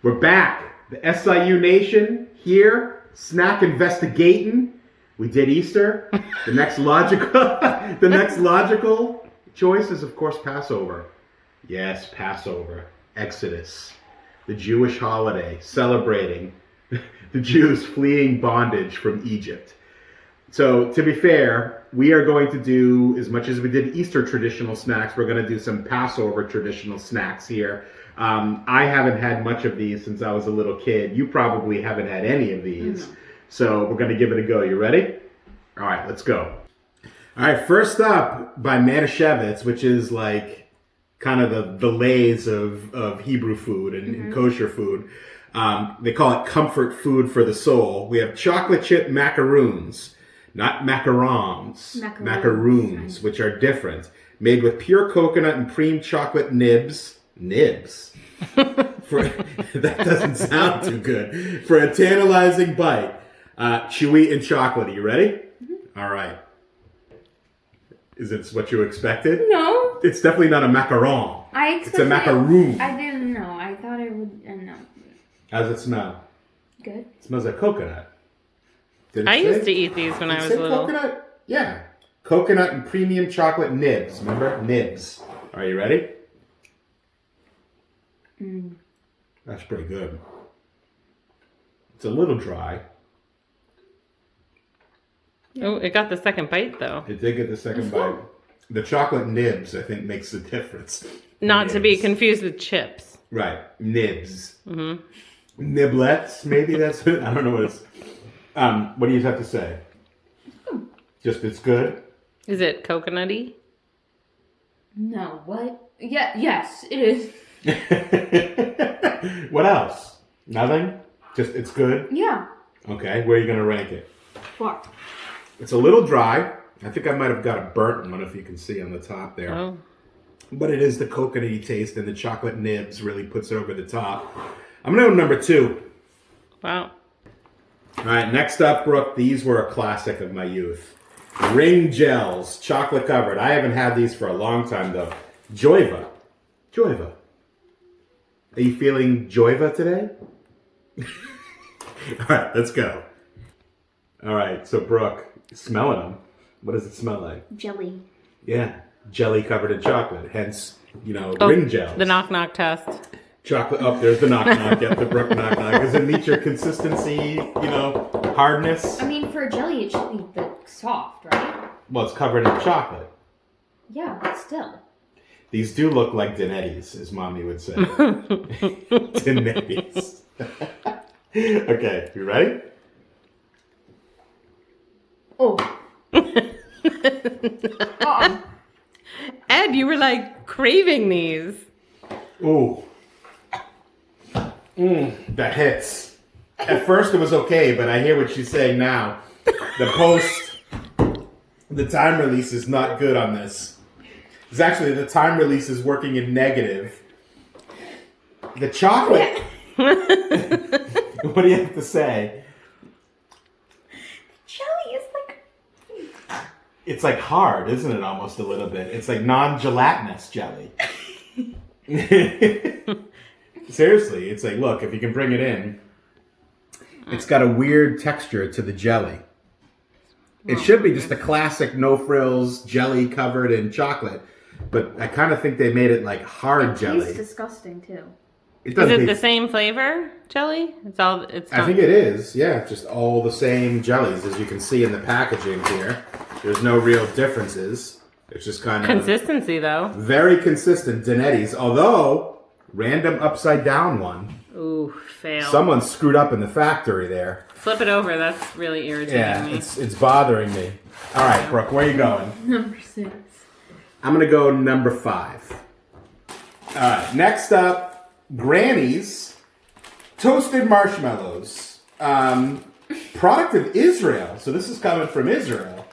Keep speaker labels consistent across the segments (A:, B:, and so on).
A: We're back. The SIU Nation here, snack investigating. We did Easter. The next logical choice is, of course, Passover. Yes, Passover. Exodus. The Jewish holiday celebrating the Jews fleeing bondage from Egypt. So, to be fair, we are going to do, as much as we did Easter traditional snacks, we're going to do some Passover traditional snacks here. I haven't had much of these since I was a little kid. You probably haven't had any of these. So, we're going to give it a go. You ready? All right, let's go. All right, first up by Manischewitz, which is like kind of the Lay's of Hebrew food and kosher food. They call it comfort food for the soul. We have chocolate chip macaroons. Not macarons, macaroons, which are different. Made with pure coconut and cream chocolate nibs. Nibs? That doesn't sound too good. For a tantalizing bite. Chewy and chocolatey. You ready? All right. Is it what you expected?
B: No.
A: It's definitely not a macaron. It's a macaroon.
B: I didn't know. I thought it would. No.
A: How does it smell?
B: Good.
A: It smells like coconut.
C: I used to eat these when I was little.
A: Coconut? Yeah. Coconut and premium chocolate nibs. Remember? Nibs. Are you ready? That's pretty good. It's a little dry.
C: Oh, it got the second bite, though.
A: It did get the second bite. The chocolate nibs, I think, makes the difference.
C: Not to be confused with chips.
A: Right. Nibs. Niblets, maybe that's it. I don't know what it's... what do you have to say? Just it's good?
C: Is it coconutty?
B: No, what? Yeah, yes, it is.
A: What else? Nothing? Just it's good?
B: Yeah.
A: Okay, where are you going to rank it?
B: 4.
A: It's a little dry. I think I might have got a burnt one, if you can see on the top there.
C: Oh.
A: But it is the coconutty taste, and the chocolate nibs really puts it over the top. I'm going to go number 2.
C: Wow.
A: All right, next up, Brooke, these were a classic of my youth. Ring gels, chocolate covered. I haven't had these for a long time, though. Joyva. Joyva. Are you feeling Joyva today? All right, let's go. All right, so Brooke, smelling them. What does it smell like?
B: Jelly.
A: Yeah, jelly covered in chocolate. Hence, ring gels.
C: The knock-knock test.
A: Chocolate. Oh, there's the knock-knock. Yeah, the Brooke knock-knock. Does it meet your consistency, hardness?
B: I mean, for a jelly, it should be soft, right?
A: Well, it's covered in chocolate.
B: Yeah, but still.
A: These do look like Danetti's, as Mommy would say. Danetti's. Okay, you ready?
B: Oh.
C: Ed, you were like craving these.
A: Ooh. That hits. At first it was okay, but I hear what she's saying now. The time release is not good on this. It's actually, the time release is working in negative. The chocolate. What do you have to say?
B: Jelly is like...
A: It's like hard, isn't it? Almost a little bit. It's like non-gelatinous jelly. Seriously, it's like, look, if you can bring it in, it's got a weird texture to the jelly. It should be just a classic no-frills jelly covered in chocolate, but I kind of think they made it like hard jelly.
B: It tastes disgusting, too.
A: Is
C: it the same flavor jelly? I
A: think it is, yeah. Just all the same jellies, as you can see in the packaging here. There's no real differences. It's just kind of...
C: Consistency, though.
A: Very consistent Danetti's, although... Random upside down one.
C: Ooh, fail.
A: Someone screwed up in the factory there.
C: Flip it over. That's really irritating me.
A: It's bothering me. All right, Brooke, where are you going?
B: Number 6.
A: I'm going to go number 5. All right, next up, Granny's Toasted Marshmallows. Product of Israel. So this is coming from Israel.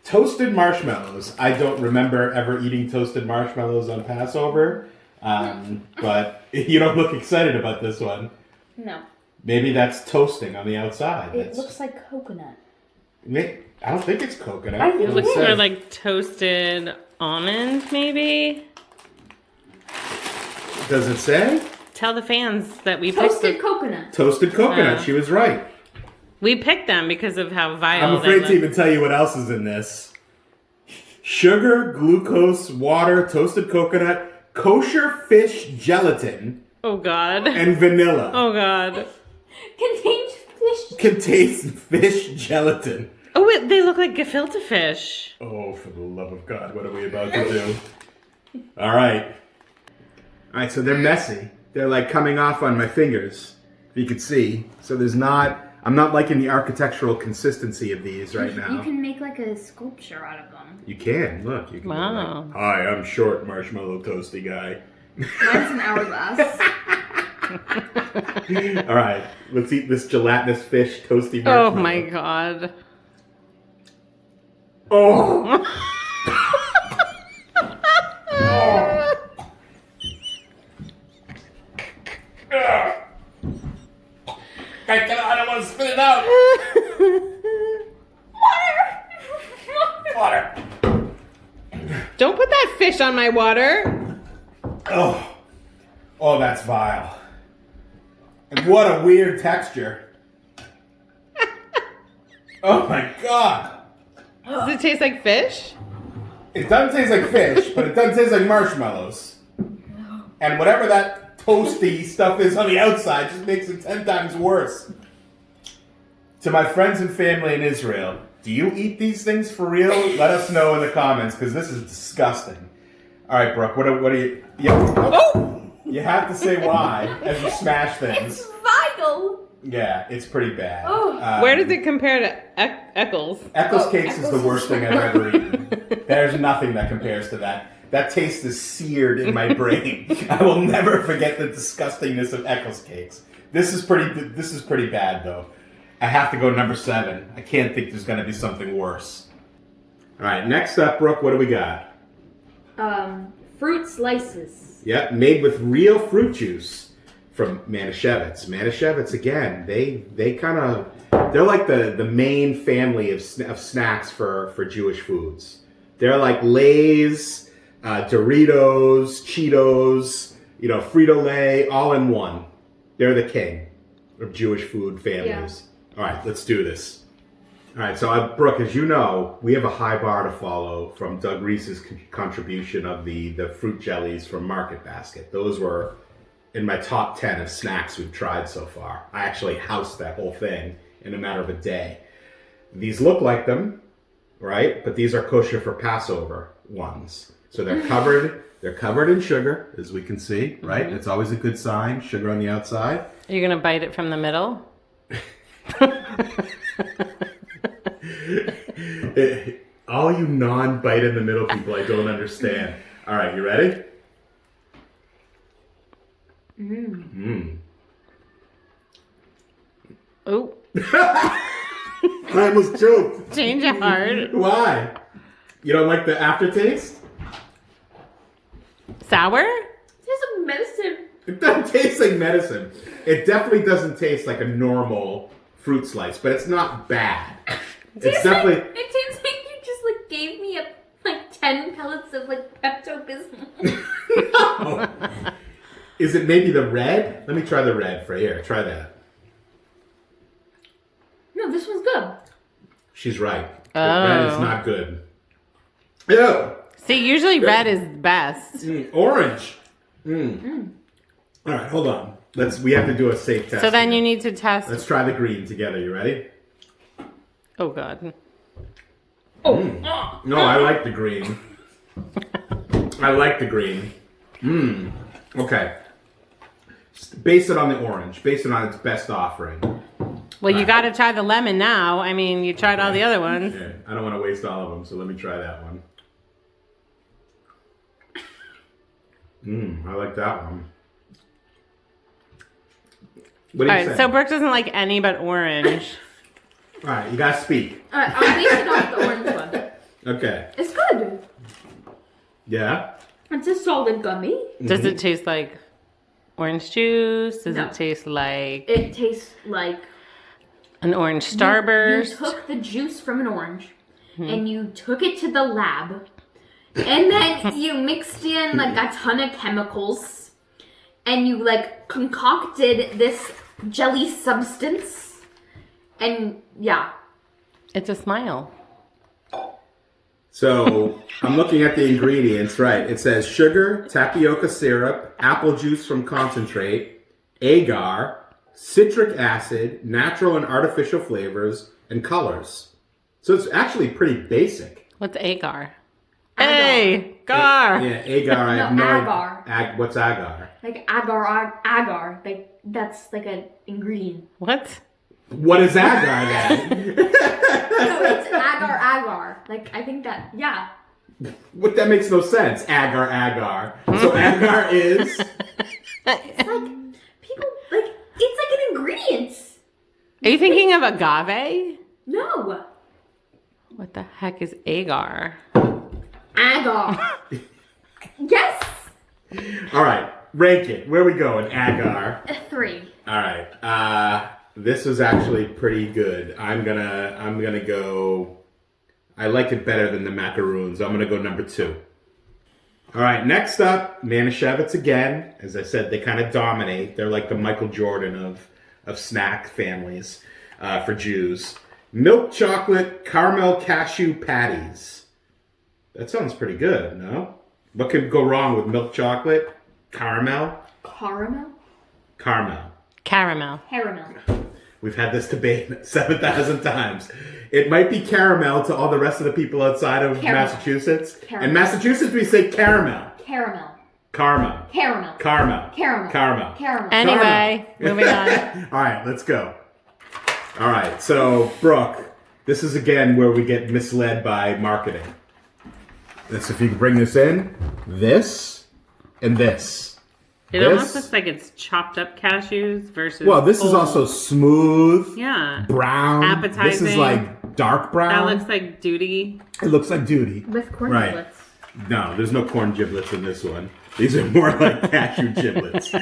A: Toasted marshmallows. I don't remember ever eating toasted marshmallows on Passover. But you don't look excited about this one.
B: No.
A: Maybe that's toasting on the outside.
B: It looks like coconut.
A: I don't think it's coconut.
B: I think
C: It looks more like toasted almond, maybe?
A: Does it say?
C: Tell the fans that we picked
B: Toasted coconut.
A: Toasted coconut. She was right.
C: We picked them because of how vile
A: I'm
C: they
A: afraid
C: look.
A: to even tell you what else is in this. Sugar, glucose, water, toasted coconut, kosher fish gelatin,
C: Oh God.
A: and vanilla.
C: Oh God.
B: Contains fish.
A: Contains fish gelatin.
C: Oh, wait, they look like gefilte fish.
A: Oh, for the love of God, what are we about to do? All right, so they're messy. They're like coming off on my fingers, if you could see. So I'm not liking the architectural consistency of these right now.
B: You can make like a sculpture out of them.
A: You can, look. You can
C: Wow.
A: go like, hi, I'm short marshmallow toasty guy.
B: Mine's an hourglass.
A: All right, let's eat this gelatinous fish toasty
C: Oh
A: marshmallow.
C: my God.
A: Oh! I don't want to spit it out. Water.
C: Don't put that fish on my water.
A: Oh, that's vile. And what a weird texture. Oh my God.
C: Does it taste like fish?
A: It doesn't taste like fish, but it does taste like marshmallows. And whatever that toasty stuff is on the outside just makes it 10 times worse. To my friends and family in Israel, do you eat these things for real? Let us know in the comments, because this is disgusting. All right, Brooke, what do you... You have to say why as you smash things.
B: It's vital.
A: Yeah, it's pretty bad.
B: Oh.
C: Where does it compare to Eccles?
A: Eccles cakes is the
B: Eccles
A: worst
B: is-
A: thing I've ever eaten. There's nothing that compares to that. That taste is seared in my brain. I will never forget the disgustingness of Eccles cakes. This is pretty bad though. I have to go number 7. I can't think there's going to be something worse. All right, next up, Brooke, what do we got?
B: Fruit slices.
A: Yep, made with real fruit juice from Manischewitz. Manischewitz, again, they're like the main family of snacks for Jewish foods. They're like Lay's, Doritos, Cheetos, Frito-Lay, all in one. They're the king of Jewish food families. Yeah. All right, let's do this. All right, so Brooke, as you know, we have a high bar to follow from Doug Reese's contribution of the fruit jellies from Market Basket. Those were in my top 10 of snacks we've tried so far. I actually housed that whole thing in a matter of a day. These look like them, right? But these are kosher for Passover ones. So they're covered in sugar, as we can see, right? Mm-hmm. It's always a good sign, sugar on the outside.
C: Are you going to bite it from the middle?
A: All you non-bite in the middle people, I don't understand. All right, you ready?
C: Oh.
A: I almost choked.
C: Change of heart.
A: Why? You don't like the aftertaste?
C: Sour?
B: It tastes like medicine.
A: It doesn't taste like medicine. It definitely doesn't taste like a normal fruit slice, but it's not bad. It's definitely...
B: It tastes like you just gave me 10 pellets of Pepto-Bismol.
A: No. Is it maybe the red? Let me try the red for here. Try that.
B: No, this one's good.
A: She's right. The red is not good. Ew.
C: See, usually red is best.
A: Orange. All right, hold on. We have to do a safe test.
C: So then
A: here.
C: you need to test.
A: Let's try the green together. You ready?
C: Oh God.
A: No, I like the green. I like the green. Okay. Base it on the orange. Base it on its best offering.
C: Well, you got to try the lemon now. I mean, you tried all the other ones.
A: Okay. I don't want to waste all of them, so let me try that one. I like that one. What do you
C: All right,
A: say?
C: so Brooke doesn't like any but orange.
A: All right, you gotta speak.
B: Alright, I'll base it off the orange one.
A: Okay.
B: It's good.
A: Yeah?
B: It's a solid gummy.
C: Does it taste like orange juice? Does
B: No.
C: it taste like
B: It tastes like
C: an orange starburst?
B: You took the juice from an orange and you took it to the lab and then you mixed in a ton of chemicals and you like concocted this jelly substance, and yeah.
C: It's a smile.
A: So I'm looking at the ingredients, right? It says sugar, tapioca syrup, apple juice from concentrate, agar, citric acid, natural and artificial flavors, and colors. So it's actually pretty basic.
C: What's agar?
B: Agar.
C: Hey, gar.
A: Yeah, agar. I have
B: No,
A: no
B: agar.
A: idea. What's agar?
B: Like agar. Like that's like an ingredient.
C: What?
A: What is agar then?
B: No, it's agar. Like I think that yeah.
A: What, that makes no sense. Agar. So agar is.
B: It's like people like it's like an ingredient.
C: Are you thinking of agave?
B: No.
C: What the heck is agar?
B: Agar. Yes.
A: All right, rank it. Where are we going? Agar.
B: A 3.
A: All right. This was actually pretty good. I'm gonna go. I liked it better than the macaroons. I'm gonna go number 2. All right. Next up, Manischewitz again. As I said, they kind of dominate. They're like the Michael Jordan of snack families for Jews. Milk chocolate caramel cashew patties. That sounds pretty good, no? What could go wrong with milk chocolate? Caramel?
B: Caramel.
C: Caramel.
A: We've had this debate 7,000 times. It might be caramel to all the rest of the people outside of Massachusetts.
B: Caramel.
A: In Massachusetts, we say caramel.
B: Caramel.
A: Caramel.
B: Caramel.
A: Caramel.
B: Caramel.
A: Caramel.
B: Caramel.
C: Anyway, moving on.
A: All right, let's go. All right, so Brooke, this is again where we get misled by marketing. This, if you can bring this in, this, and this.
C: It almost looks like it's chopped up cashews versus.
A: Well, this is
C: whole.
A: also smooth,
C: Yeah.
A: brown.
C: Appetizing.
A: This is like dark brown.
C: That looks like duty.
A: It looks like duty.
B: With corn
A: Right.
B: giblets.
A: No, there's no corn giblets in this one. These are more like cashew giblets.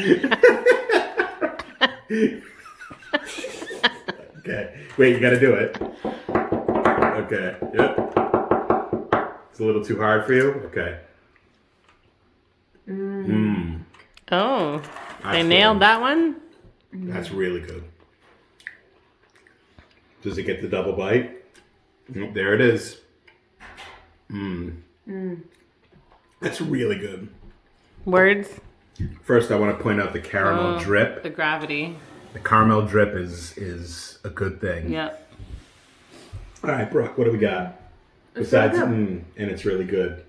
A: Okay. Wait, you gotta do it. Okay. Yep. It's a little too hard for you? Okay.
C: Oh, they
A: That's
C: nailed
A: good.
C: that one?
A: That's really good. Does it get the double bite? Nope, there it is. That's really good.
C: Words?
A: First, I want to point out the caramel drip.
C: The gravity.
A: The caramel drip is a good thing.
C: Yep.
A: All right, Brooke, what do we got?
B: It's
A: Besides,
B: so good.
A: and it's really good.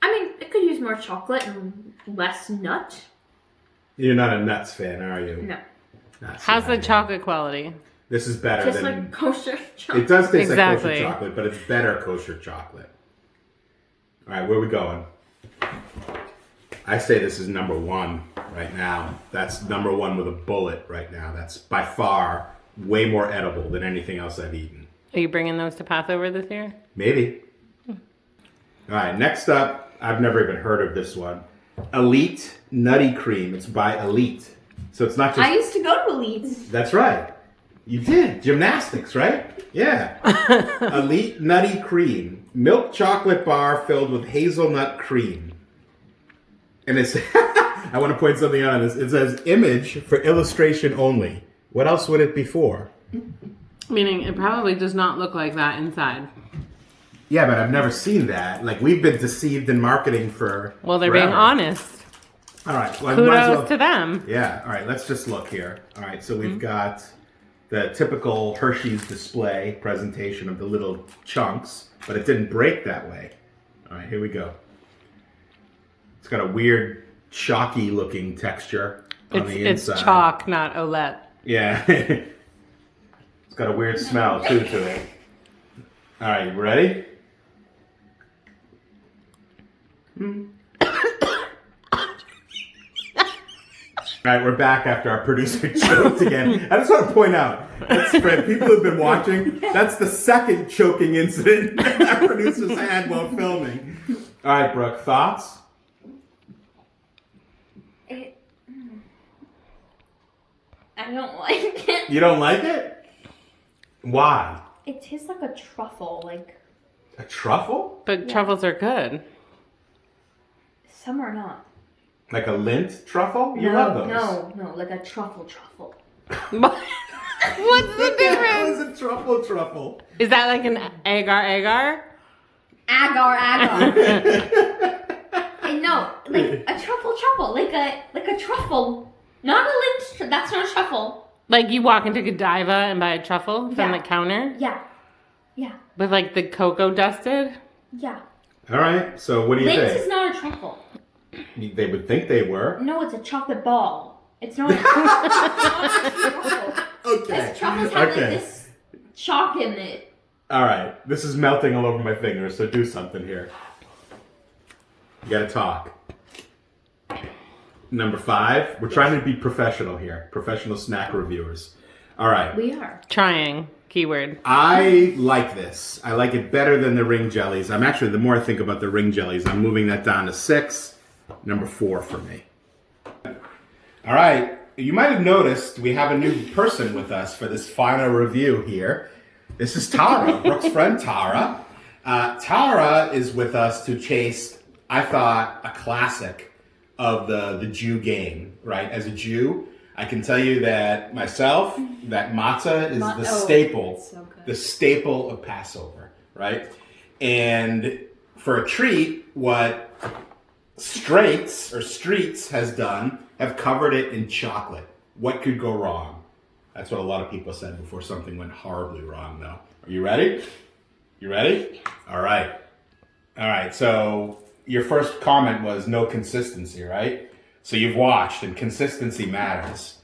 B: It could use more chocolate and less nut.
A: You're not a nuts fan, are you?
B: No.
A: That's
C: How's the
A: not-
C: chocolate quality?
A: This is better
B: Just
A: than.
B: like kosher chocolate.
A: It does taste like
C: Exactly.
A: kosher chocolate, but it's better kosher chocolate. All right, where are we going? I say this is number 1 right now. That's number 1 with a bullet right now. That's by far way more edible than anything else I've eaten.
C: Are you bringing those to Passover this year?
A: Maybe. All right, next up, I've never even heard of this one. Elite Nutty Cream. It's by Elite. So it's not just...
B: I used to go to Elite.
A: That's right. You did. Gymnastics, right? Yeah. Elite Nutty Cream. Milk chocolate bar filled with hazelnut cream. And it's... I want to point something out on this. It says image for illustration only. What else would it be for?
C: Meaning it probably does not look like that inside.
A: Yeah, but I've never seen that. Like, we've been deceived in marketing for
C: Well, they're
A: forever.
C: being honest.
A: All right. Well, I might as
C: Kudos
A: well-
C: to them.
A: Yeah. All right. Let's just look here. All right. So we've got the typical Hershey's display presentation of the little chunks, but it didn't break that way. All right. Here we go. It's got a weird, chalky looking texture on the
C: It's
A: inside.
C: chalk, not Olette.
A: Yeah. It's got a weird smell too to it. All right. You ready? All right, we're back after our producer choked again. I just want to point out, that's for people who've been watching, that's the second choking incident our producers had while filming. All right, Brooke, thoughts?
B: I don't like it.
A: You don't like it? Why?
B: It tastes like a truffle. Like
A: A truffle?
C: But truffles are good.
B: some are not.
A: Like a lint truffle? You love those.
B: No, like a truffle.
C: What's the difference?
A: What is a truffle?
C: Is that like an agar?
B: Agar. No, like a truffle, like a truffle, not a lint. That's not a truffle.
C: Like you walk into Godiva and buy a truffle from
B: Yeah.
C: the counter
B: Yeah.
C: with like the cocoa dusted.
A: All right. So what do you
B: Lint
A: think?
B: is not a truffle.
A: They would think they were.
B: No, it's a chocolate ball. It's not a truffle.
A: Okay.
B: Truffles have like this chalk in it.
A: All right. This is melting all over my fingers, so do something here. You gotta talk. Number 5. We're trying to be professional here. Professional snack reviewers. All right.
B: We are.
C: Trying. Keyword.
A: I like this. I like it better than the ring jellies. I'm actually, the more I think about the ring jellies, I'm moving that down to 6. Number 4 for me. All right. You might have noticed we have a new person with us for this final review here. This is Tara, Brooke's friend Tara. Tara is with us to chase, I thought, a classic of the Jew game, right? As a Jew, I can tell you that myself, that matzah is the staple,
B: so good.
A: the staple of Passover, right? And for a treat, what Streets has done, have covered it in chocolate. What could go wrong? That's what a lot of people said before something went horribly wrong, though. Are you ready? You ready? All right. All right. So your first comment was no consistency, right? So you've watched, and consistency matters.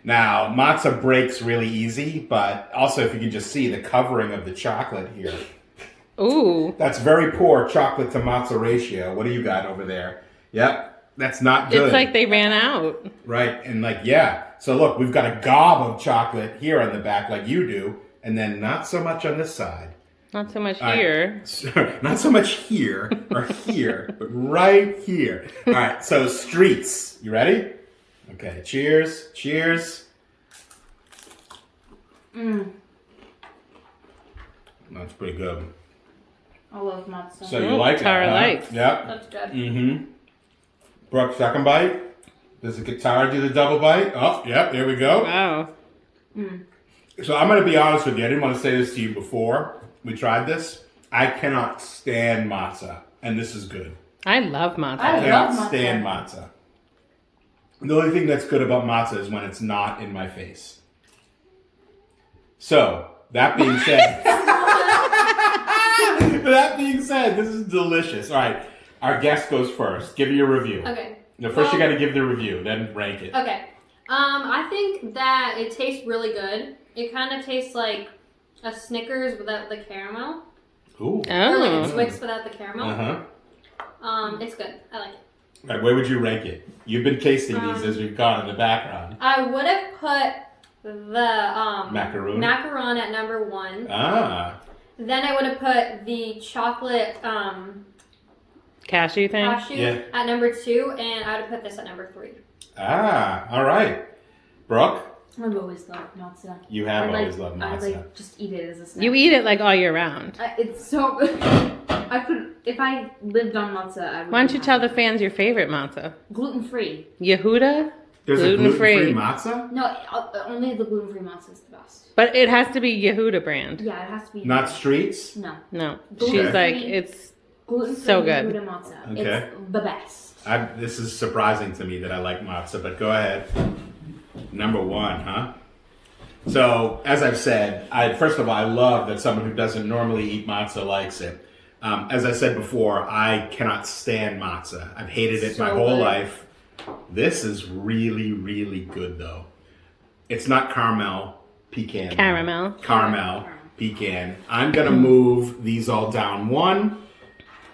A: Now, matzah breaks really easy, but also if you can just see the covering of the chocolate here.
C: Ooh.
A: That's very poor chocolate to matzah ratio. What do you got over there? Yep, that's not good.
C: It's like they ran out.
A: Right, and like, yeah. So look, we've got a gob of chocolate here on the back like you do, and then not so much on this side.
C: Not so much
A: All right.
C: here.
A: Not so much here or here, but right here. All right, so streets. You ready? Okay, cheers. That's pretty good.
B: I love matzah.
A: So you like
C: Tara
A: that, huh?
C: likes.
A: Yep.
B: That's good.
A: Mm-hmm. Brooke, second bite. Does the guitar do the double bite? Oh, yep, there we go.
C: Wow.
A: So I'm going to be honest with you. I didn't want to say this to you before we tried this. I cannot stand matzah, and this is good.
C: I love matzah.
B: I
A: I
B: love
A: cannot
B: matzah.
A: stand matzah. The only thing that's good about matzah is when it's not in my face. So, that being said... That being said, this is delicious. All right, our guest goes first. Give your review.
D: Okay.
A: No, first you got to give the review, then rank it.
D: Okay. I think that it tastes really good. It kind of tastes like a Snickers without the caramel.
A: Ooh.
D: Or like a
C: Oh.
D: Twix without the caramel.
A: Uh-huh.
D: It's good. I like it.
A: All right, where would you rank it? You've been tasting these as we've gone in the background.
D: I would have put the
A: Macaroon?
D: macaron at number 1.
A: Ah.
D: Then I would have put the chocolate
C: Cashew thing?
D: cashew
A: Yeah.
D: at number 2, and I would have put this at number 3.
A: Ah, all right. Brooke,
B: I've always loved matzah.
A: you have
B: I
A: always loved
B: I
A: matzah.
B: just eat it as a snack.
C: You eat it like all year round.
B: It's so good. I could, if I lived on matzah, I would.
C: Why don't you tell the fans your favorite matzah?
B: gluten free?
C: Yehuda?
A: There's
C: gluten-free.
A: a gluten-free matzah?
B: No, only the gluten free matzah is the best.
C: But it has to be Yehuda brand.
B: Yeah, it has to be.
A: Not Streets?
B: No,
C: No.
B: Gluten-free.
C: She's like, it's
B: gluten free.
C: So good.
B: Matzah.
A: Okay.
B: It's the best.
A: This is surprising to me that I like matzah, but go ahead. Number 1, huh? So, as I've said, first of all, I love that someone who doesn't normally eat matzah likes it. As I said before, I cannot stand matzah. I've hated it my
B: So
A: whole
B: good.
A: life. This is really, really good, though. It's not caramel, pecan. Caramel, pecan. I'm going to move these all down 1.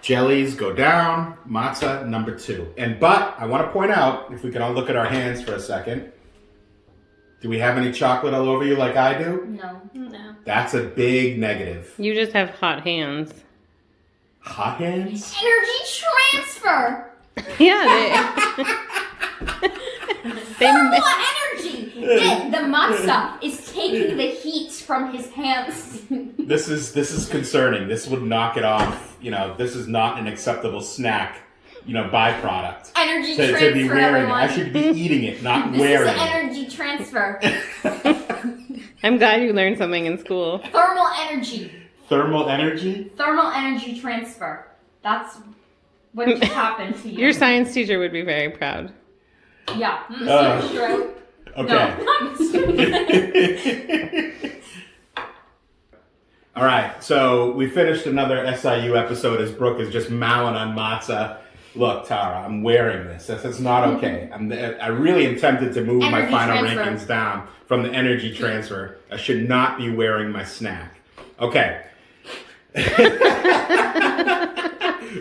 A: Jellies go down. Matzah, number 2. But I want to point out, if we can all look at our hands for a second. Do we have any chocolate all over you like I do?
B: No.
D: No.
A: That's a big negative.
C: you just have hot hands.
A: Hot hands?
B: Energy transfer.
C: Yeah, they
B: Thermal energy. The matzah is taking the heat from his hands.
A: This is concerning. This would knock it off. This is not an acceptable snack. Byproduct.
B: Energy
A: To
B: transfer,
A: be wearing
B: everyone.
A: it. I should be eating it, not
B: This
A: wearing
B: is
A: it.
B: energy transfer.
C: I'm glad you learned something in school.
B: Thermal energy.
A: Thermal energy?
B: Thermal energy transfer. That's what just happened to you.
C: Your science teacher would be very proud.
B: Yeah.
D: Stroke.
A: Okay. All right, so we finished another SIU episode as Brooke is just mowing on matzah. Look, Tara, I'm wearing this. That's not okay. I really am tempted to move my
B: Energy
A: final
B: transfer.
A: rankings down from the energy transfer. I should not be wearing my snack. Okay.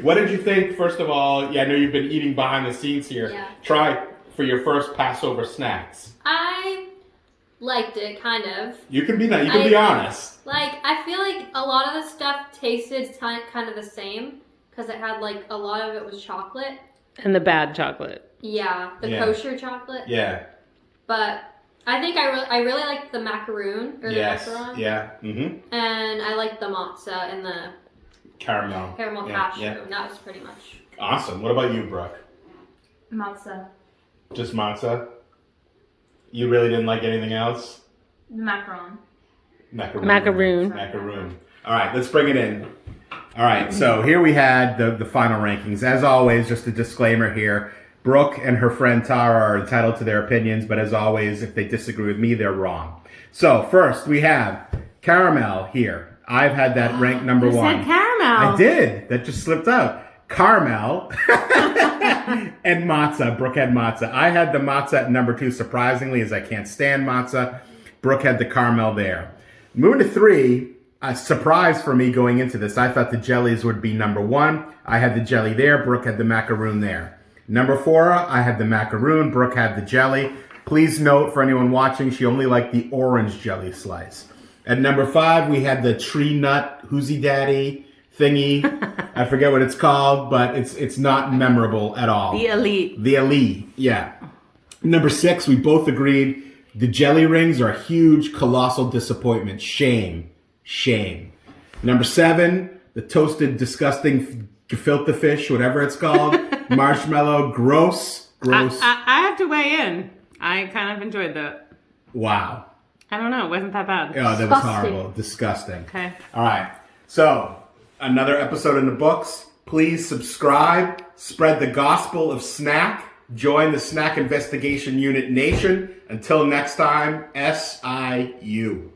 A: What did you think, first of all? Yeah, I know you've been eating behind the scenes here.
D: Yeah.
A: Try for your first Passover snacks.
D: I liked it, kind of.
A: You can be honest.
D: I feel like a lot of the stuff tasted kind of the same because it had a lot of it was chocolate.
C: And the bad chocolate.
D: Yeah, the
A: Yeah.
D: kosher chocolate.
A: Yeah.
D: But I think I really liked the macaroon or the macaron.
A: Yeah. Mm-hmm.
D: And I liked the matzah and the
A: Caramel.
D: caramel
A: Yeah,
D: cashew.
A: yeah.
D: And that was pretty much.
A: Awesome. What about you, Brooke?
B: Matzah.
A: Just matzah? You really didn't like anything else?
B: The macaron.
C: Macaroon.
A: All right, let's bring it in. All right, so here we had the final rankings. As always, just a disclaimer here. Brooke and her friend Tara are entitled to their opinions, but as always, if they disagree with me, they're wrong. So first, we have caramel here. I've had that ranked number
C: You
A: one.
C: said caramel.
A: I did. That just slipped out. Caramel and matzah. Brooke had matzah. I had the matzah at number 2, surprisingly, as I can't stand matzah. Brooke had the caramel there. Moving to 3, a surprise for me going into this. I thought the jellies would be number 1. I had the jelly there. Brooke had the macaroon there. Number 4, I had the macaroon. Brooke had the jelly. Please note, for anyone watching, she only liked the orange jelly slice. At number 5, we had the tree nut Whoosy Daddy thingy. I forget what it's called, but it's not memorable at all.
C: The elite.
A: The elite, yeah. Number 6, we both agreed the jelly rings are a huge, colossal disappointment. Shame. Number 7, the toasted, disgusting gefilte fish, whatever it's called. Marshmallow, gross.
C: I have to weigh in. I kind of enjoyed that.
A: Wow.
C: I don't know. It wasn't that bad.
A: Oh, that was horrible. Disgusting.
C: Okay.
A: All right. So, another episode in the books. Please subscribe. Spread the gospel of snack. Join the Snack Investigation Unit Nation. Until next time, SIU.